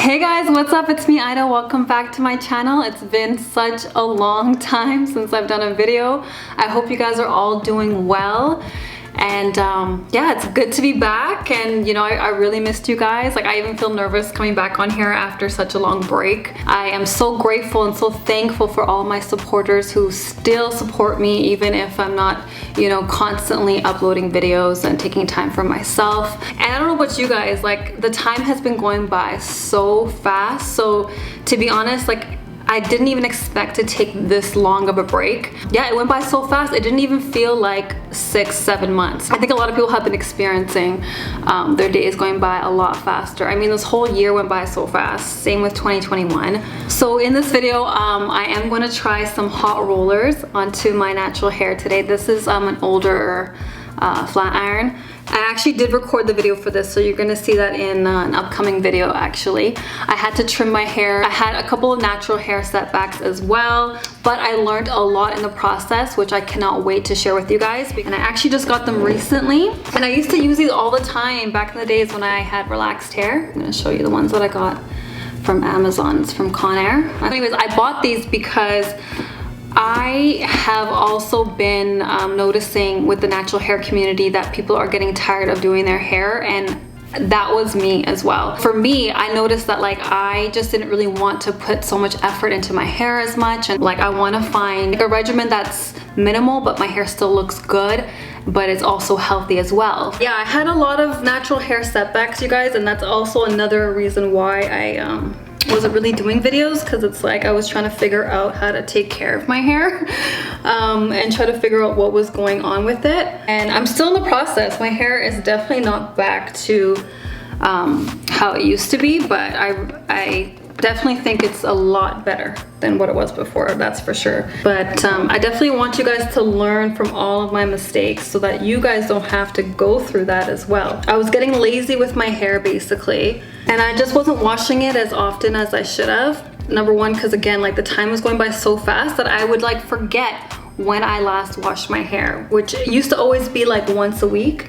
Hey guys, what's up? It's me, Ida. Welcome back to my channel. It's been such a long time since I've done a video. I hope you guys are all doing well. And yeah, it's good to be back, and you know, I really missed you guys. Like, I even feel nervous coming back on here after such a long break. I am so grateful and so thankful for all my supporters who still support me even if I'm not, you know, constantly uploading videos and taking time for myself. And I don't know about you guys, like, the time has been going by so fast. So to be honest, like, I didn't even expect to take this long of a break. Yeah, it went by so fast. It didn't even feel like 6-7 months. I think a lot of people have been experiencing their days going by a lot faster. I mean, this whole year went by so fast. Same with 2021. So in this video, I am going to try some hot rollers onto my natural hair today. This is an older flat iron. I actually did record the video for this, so you're gonna see that in an upcoming video. Actually, I had to trim my hair. I had a couple of natural hair setbacks as well, but I learned a lot in the process, which I cannot wait to share with you guys. And I actually just got them recently, and I used to use these all the time back in the days when I had relaxed hair. I'm gonna show you the ones that I got from Amazon. It's from Conair. Anyways, I bought these because I have also been noticing with the natural hair community that people are getting tired of doing their hair, and that was me as well. For me, I noticed that, like, I just didn't really want to put so much effort into my hair as much, and like, I want to find a regimen that's minimal but my hair still looks good, but it's also healthy as well. Yeah, I had a lot of natural hair setbacks, you guys, and that's also another reason why I wasn't really doing videos, because it's like I was trying to figure out how to take care of my hair and try to figure out what was going on with it. And I'm still in the process. My hair is definitely not back to how it used to be, but I definitely think it's a lot better than what it was before, that's for sure. But I definitely want you guys to learn from all of my mistakes so that you guys don't have to go through that as well. I was getting lazy with my hair basically, and I just wasn't washing it as often as I should have. Number one, because again, like, the time was going by so fast that I would like forget when I last washed my hair, which used to always be like once a week.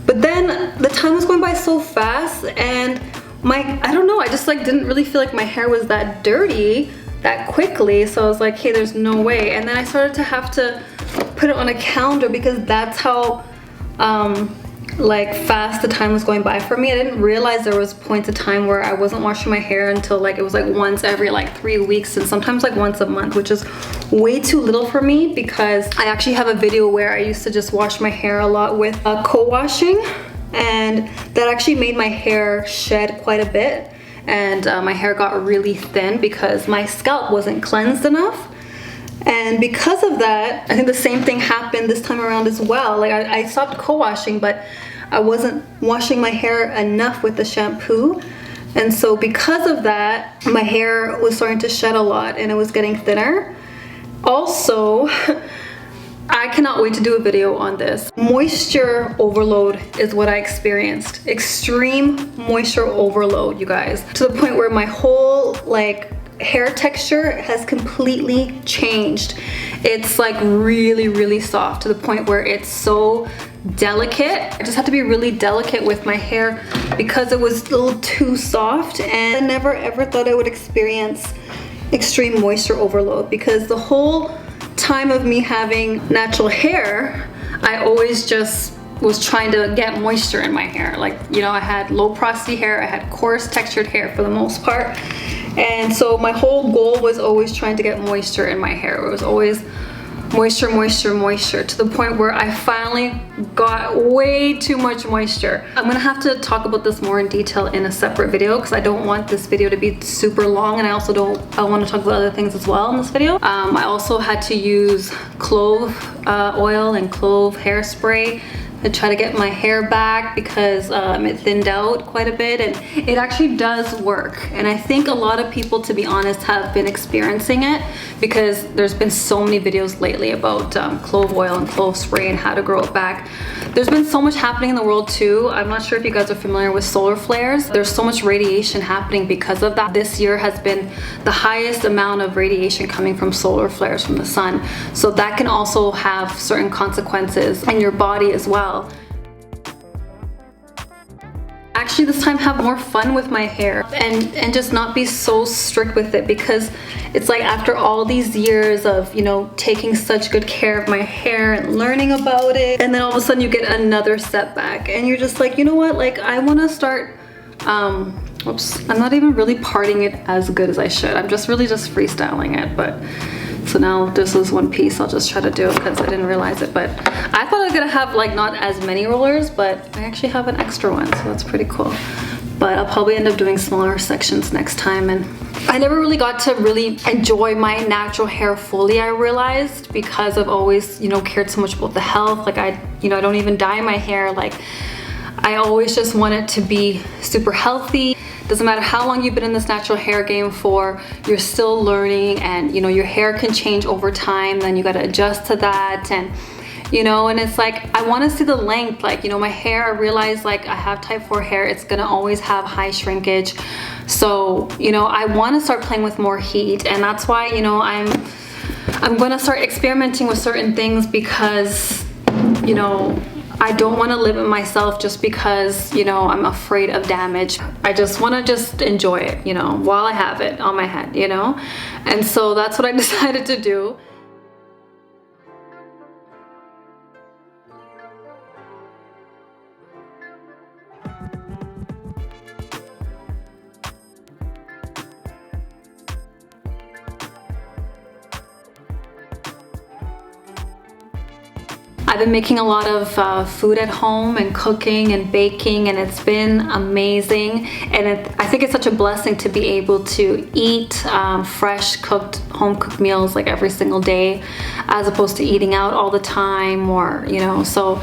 But then the time was going by so fast, and I don't know, I just like didn't really feel like my hair was that dirty that quickly. So I was like, hey, there's no way. And then I started to have to put it on a calendar, because that's how like fast the time was going by for me. I didn't realize there was points of time where I wasn't washing my hair until like it was like once every like 3 weeks, and sometimes like once a month, which is way too little for me, because I actually have a video where I used to just wash my hair a lot with co-washing, and that actually made my hair shed quite a bit, and my hair got really thin because my scalp wasn't cleansed enough. And because of that, I think the same thing happened this time around as well. Like, I stopped co-washing, but I wasn't washing my hair enough with the shampoo, and so because of that, my hair was starting to shed a lot and it was getting thinner. Also, I cannot wait to do a video on this. Moisture overload is what I experienced. Extreme moisture overload, you guys. To the point where my whole, like, hair texture has completely changed. It's like really, really soft, to the point where it's so delicate. I just had to be really delicate with my hair because it was a little too soft, and I never ever thought I would experience extreme moisture overload, because the whole time of me having natural hair, I always just was trying to get moisture in my hair. Like, you know, I had low porosity hair, I had coarse textured hair for the most part, and so my whole goal was always trying to get moisture in my hair. It was always moisture, moisture, moisture, to the point where I finally got way too much moisture. I'm gonna have to talk about this more in detail in a separate video, because I don't want this video to be super long, and I want to talk about other things as well in this video. I also had to use clove oil and clove hairspray to try to get my hair back, because it thinned out quite a bit, and it actually does work. And I think a lot of people, to be honest, have been experiencing it, because there's been so many videos lately about clove oil and clove spray and how to grow it back. There's been so much happening in the world too. I'm not sure if you guys are familiar with solar flares. There's so much radiation happening because of that. This year has been the highest amount of radiation coming from solar flares from the sun. So that can also have certain consequences in your body as well. actually this time have more fun with my hair and just not be so strict with it, because it's like after all these years of, you know, taking such good care of my hair and learning about it, and then all of a sudden you get another setback and you're just like, you know what, like I want to start oops, I'm not even really parting it as good as I should. I'm just really just freestyling it. But so now this is one piece. I'll just try to do it because I didn't realize it. But I thought I was gonna have like not as many rollers, but I actually have an extra one, so that's pretty cool. But I'll probably end up doing smaller sections next time. And I never really got to really enjoy my natural hair fully, I realized, because I've always, you know, cared so much about the health. Like I don't even dye my hair. Like I always just want it to be super healthy. Doesn't matter how long you've been in this natural hair game for, you're still learning, and you know, your hair can change over time, then you got to adjust to that. And you know, and it's like I want to see the length. Like, you know, my hair, I realize like I have type 4 hair, it's gonna always have high shrinkage. So you know, I want to start playing with more heat, and that's why, you know, I'm gonna start experimenting with certain things, because you know, I don't want to limit myself just because, you know, I'm afraid of damage. I just want to just enjoy it, you know, while I have it on my head, you know? And so that's what I decided to do. I've been making a lot of food at home and cooking and baking, and it's been amazing. And I think it's such a blessing to be able to eat fresh cooked, home cooked meals like every single day, as opposed to eating out all the time, or, you know, so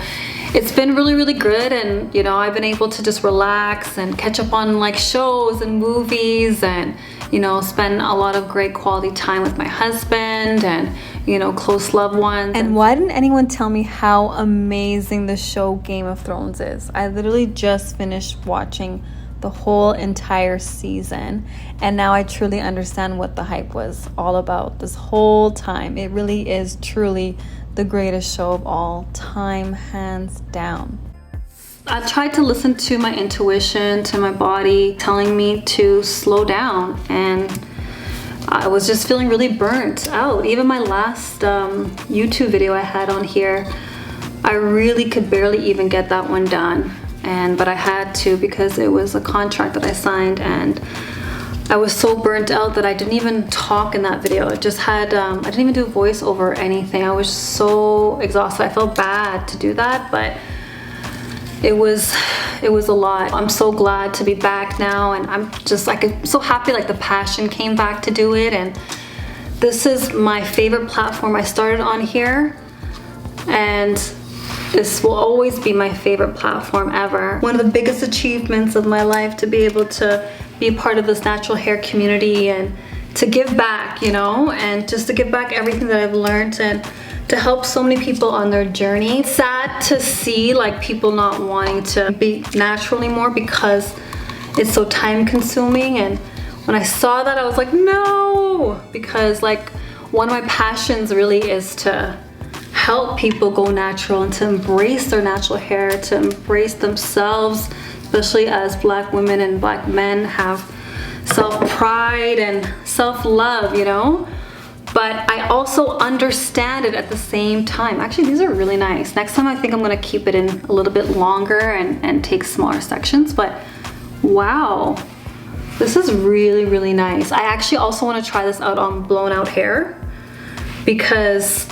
it's been really, really good. And, you know, I've been able to just relax and catch up on like shows and movies, and, you know, spend a lot of great quality time with my husband and, you know, close loved ones. And why didn't anyone tell me how amazing the show Game of Thrones is? I literally just finished watching the whole entire season, and now I truly understand what the hype was all about this whole time. It really is truly the greatest show of all time, hands down. I tried to listen to my intuition, to my body telling me to slow down, and I was just feeling really burnt out. Even my last YouTube video I had on here, I really could barely even get that one done. But I had to, because it was a contract that I signed, and I was so burnt out that I didn't even talk in that video. It just had, I didn't even do voiceover or anything. I was so exhausted. I felt bad to do that, but it was a lot. I'm so glad to be back now, and I'm so happy like the passion came back to do it. And this is my favorite platform. I started on here, and this will always be my favorite platform ever. One of the biggest achievements of my life, to be able to be part of this natural hair community and to give back, you know, and just to give back everything that I've learned and to help so many people on their journey. It's sad to see like people not wanting to be natural anymore because it's so time consuming. And when I saw that, I was like, no, because like one of my passions really is to help people go natural and to embrace their natural hair, to embrace themselves, especially as Black women and Black men have self-pride and self-love, you know? But I also understand it at the same time. Actually, these are really nice. Next time I think I'm gonna keep it in a little bit longer and take smaller sections, but wow, this is really, really nice. I actually also wanna try this out on blown out hair, because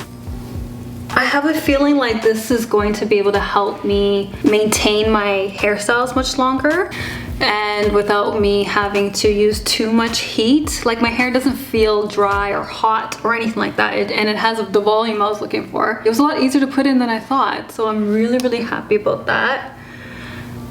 I have a feeling like this is going to be able to help me maintain my hairstyles much longer, and without me having to use too much heat. Like my hair doesn't feel dry or hot or anything like that, and it has the volume I was looking for. It was a lot easier to put in than I thought, so I'm really, really happy about that.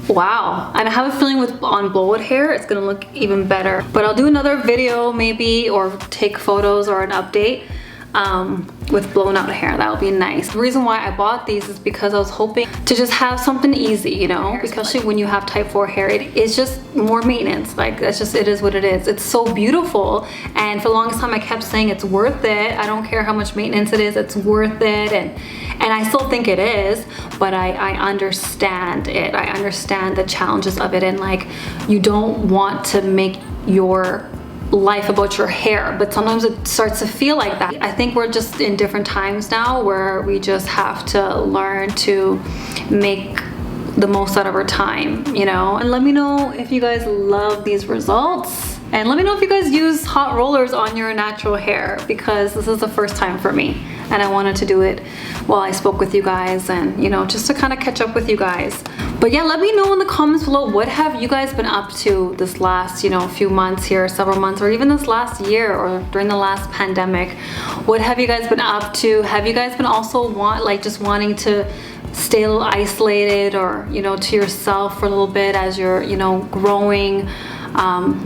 Wow, and I have a feeling on blowout hair it's gonna look even better. But I'll do another video maybe, or take photos or an update with blown out hair. That would be nice. The reason why I bought these is because I was hoping to just have something easy, you know, especially when you have type 4 hair. It is just more maintenance. Like, that's just, it is what it is. It's so beautiful, and for the longest time I kept saying it's worth it. I don't care how much maintenance it is, it's worth it. And I still think it is, but I understand it. I understand the challenges of it, and like, you don't want to make your life about your hair, but sometimes it starts to feel like that. I think we're just in different times now where we just have to learn to make the most out of our time, you know. And let me know if you guys love these results, and let me know if you guys use hot rollers on your natural hair, because this is the first time for me, and I wanted to do it while I spoke with you guys, and you know, just to kind of catch up with you guys. But yeah, let me know in the comments below, what have you guys been up to this last, you know, few months here, several months, or even this last year, or during the last pandemic? What have you guys been up to? Have you guys been also just wanting to stay a little isolated, or you know, to yourself for a little bit as you're, you know, growing,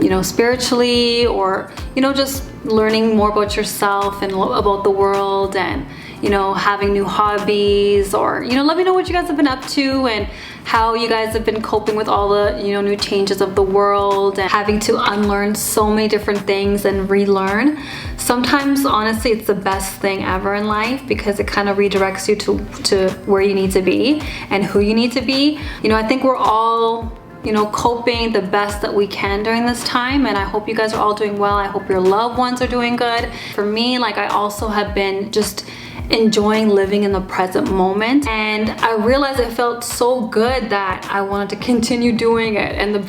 you know, spiritually, or you know, just learning more about yourself and about the world, and you know, having new hobbies? Or you know, let me know what you guys have been up to, and how you guys have been coping with all the, you know, new changes of the world, and having to unlearn so many different things and relearn. Sometimes honestly it's the best thing ever in life, because it kind of redirects you to where you need to be and who you need to be. You know, I think we're all, you know, coping the best that we can during this time, and I hope you guys are all doing well. I hope your loved ones are doing good. For me, like, I also have been just enjoying living in the present moment, and I realized it felt so good that I wanted to continue doing it. And the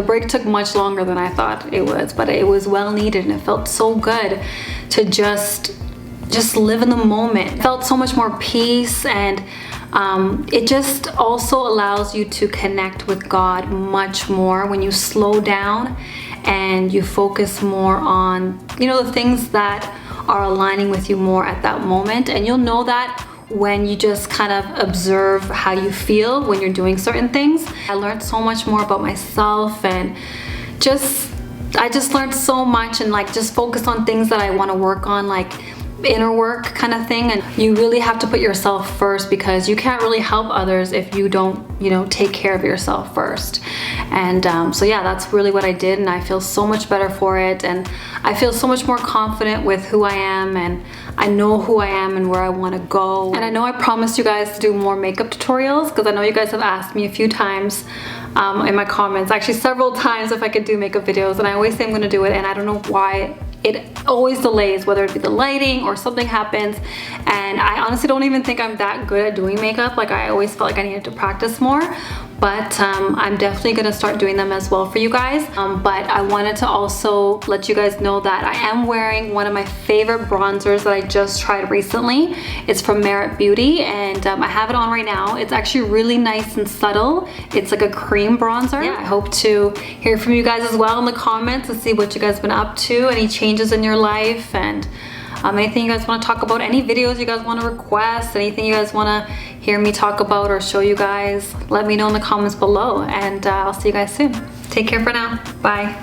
break took much longer than I thought it was, but it was well needed, and it felt so good to just live in the moment. It felt so much more peace, and it just also allows you to connect with God much more when you slow down and you focus more on, you know, the things that are aligning with you more at that moment. And you'll know that when you just kind of observe how you feel when you're doing certain things. I learned so much more about myself, and I just learned so much, and like, just focus on things that I want to work on, like inner work kind of thing. And you really have to put yourself first, because you can't really help others if you don't, you know, take care of yourself first. And so yeah, that's really what I did, and I feel so much better for it, and I feel so much more confident with who I am, and I know who I am and where I want to go. And I know I promised you guys to do more makeup tutorials, because I know you guys have asked me a few times in my comments, actually several times, if I could do makeup videos, and I always say I'm going to do it, and I don't know why it always delays, whether it be the lighting or something happens. And I honestly don't even think I'm that good at doing makeup. Like, I always felt like I needed to practice more, but I'm definitely gonna start doing them as well for you guys. But I wanted to also let you guys know that I am wearing one of my favorite bronzers that I just tried recently. It's from Merit Beauty, and I have it on right now. It's actually really nice and subtle. It's like a cream bronzer. Yeah, I hope to hear from you guys as well in the comments to see what you guys have been up to, any changes in your life, and anything you guys want to talk about, any videos you guys want to request, anything you guys want to hear me talk about or show you guys. Let me know in the comments below, and I'll see you guys soon. Take care for now. Bye.